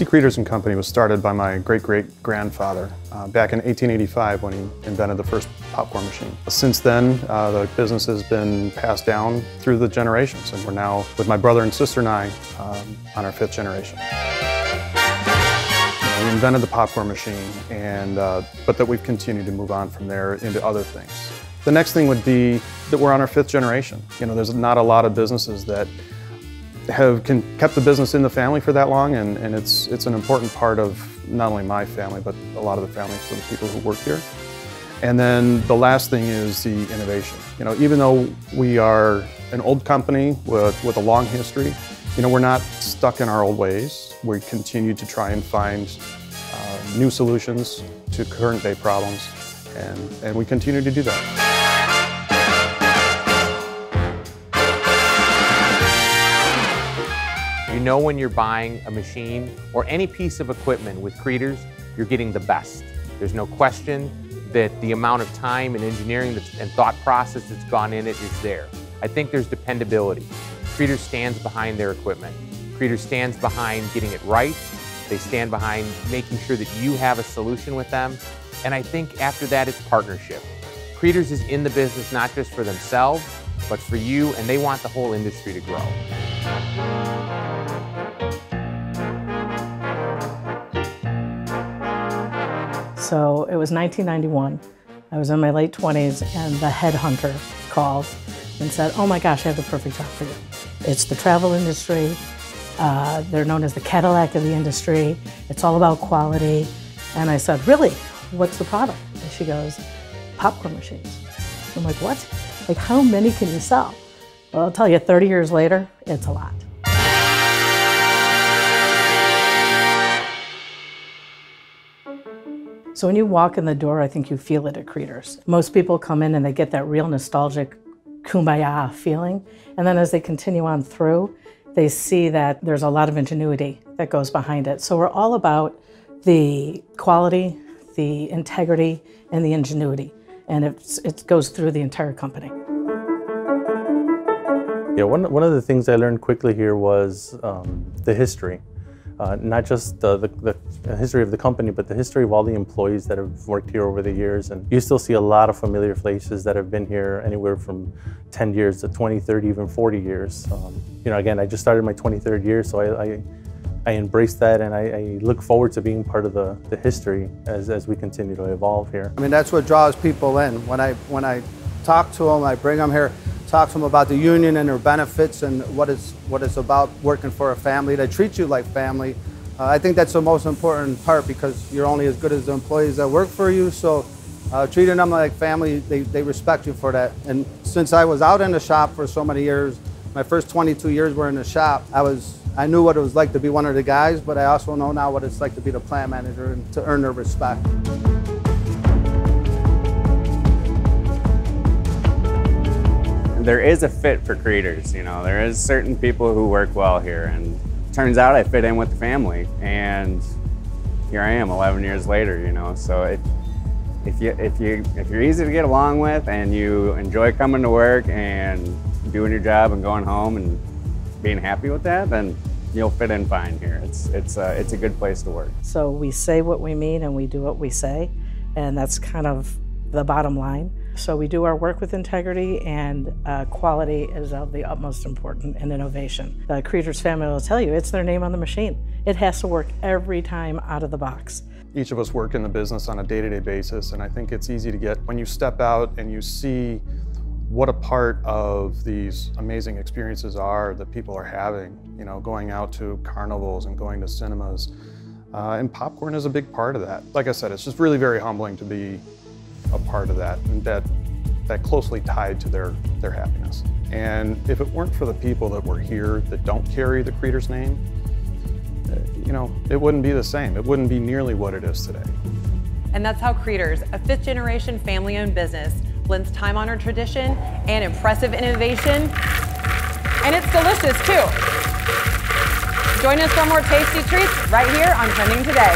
Cretors and Company was started by my great-great-grandfather back in 1885 when he invented the first popcorn machine. Since then, the business has been passed down through the generations, and we're now, with my brother and sister and I, on our 5th generation. We invented the popcorn machine, but that we've continued to move on from there into other things. The next thing would be that we're on our 5th generation. There's not a lot of businesses that have kept the business in the family for that long, and it's an important part of not only my family, but a lot of the families for the people who work here. And then the last thing is the innovation. Even though we are an old company with a long history, we're not stuck in our old ways. We continue to try and find new solutions to current day problems, and we continue to do that. You know when you're buying a machine or any piece of equipment with Cretors, you're getting the best. There's no question that the amount of time and engineering and thought process that's gone in it is there. I think there's dependability. Cretors stands behind their equipment. Cretors stands behind getting it right. They stand behind making sure that you have a solution with them. And I think after that, it's partnership. Cretors is in the business not just for themselves, but for you, and they want the whole industry to grow. So it was 1991. I was in my late 20s, and the headhunter called and said, "Oh my gosh, I have the perfect job for you. It's the travel industry. They're known as the Cadillac of the industry. It's all about quality." And I said, "Really? What's the product?" And she goes, "Popcorn machines." I'm like, "What? Like, how many can you sell?" Well, I'll tell you, 30 years later, it's a lot. So when you walk in the door, I think you feel it at Cretors. Most people come in and they get that real nostalgic kumbaya feeling. And then as they continue on through, they see that there's a lot of ingenuity that goes behind it. So we're all about the quality, the integrity, and the ingenuity. And it goes through the entire company. Yeah, one of the things I learned quickly here was the history. Not just the history of the company, but the history of all the employees that have worked here over the years. And you still see a lot of familiar faces that have been here anywhere from 10 years to 20, 30, even 40 years. Again, I just started my 23rd year, so I embrace that, and I look forward to being part of the history as we continue to evolve here. I mean, that's what draws people in. When I talk to them, I bring them here, talk to them about the union and their benefits and what it's about working for a family. They treat you like family. I think that's the most important part, because you're only as good as the employees that work for you. So treating them like family, they respect you for that. And since I was out in the shop for so many years, my first 22 years were in the shop, I knew what it was like to be one of the guys, but I also know now what it's like to be the plant manager and to earn their respect. There is a fit for Cretors, there is certain people who work well here, and it turns out I fit in with the family, and here I am 11 years later, so if you're easy to get along with and you enjoy coming to work and doing your job and going home and being happy with that, then you'll fit in fine here. It's a good place to work. So we say what we mean and we do what we say, and that's kind of the bottom line. So we do our work with integrity, and quality is of the utmost importance, and innovation. The Cretors family will tell you it's their name on the machine. It has to work every time out of the box. Each of us work in the business on a day-to-day basis, and I think it's easy to get, when you step out and you see what a part of these amazing experiences are that people are having, going out to carnivals and going to cinemas. And popcorn is a big part of that. Like I said, it's just really very humbling to be a part of that, and that closely tied to their happiness. And if it weren't for the people that were here that don't carry the Cretors name, it wouldn't be the same. It wouldn't be nearly what it is today. And that's how Cretors, a 5th generation family-owned business, blends time-honored tradition and impressive innovation. And it's delicious too. Join us for more tasty treats right here on Trending Today.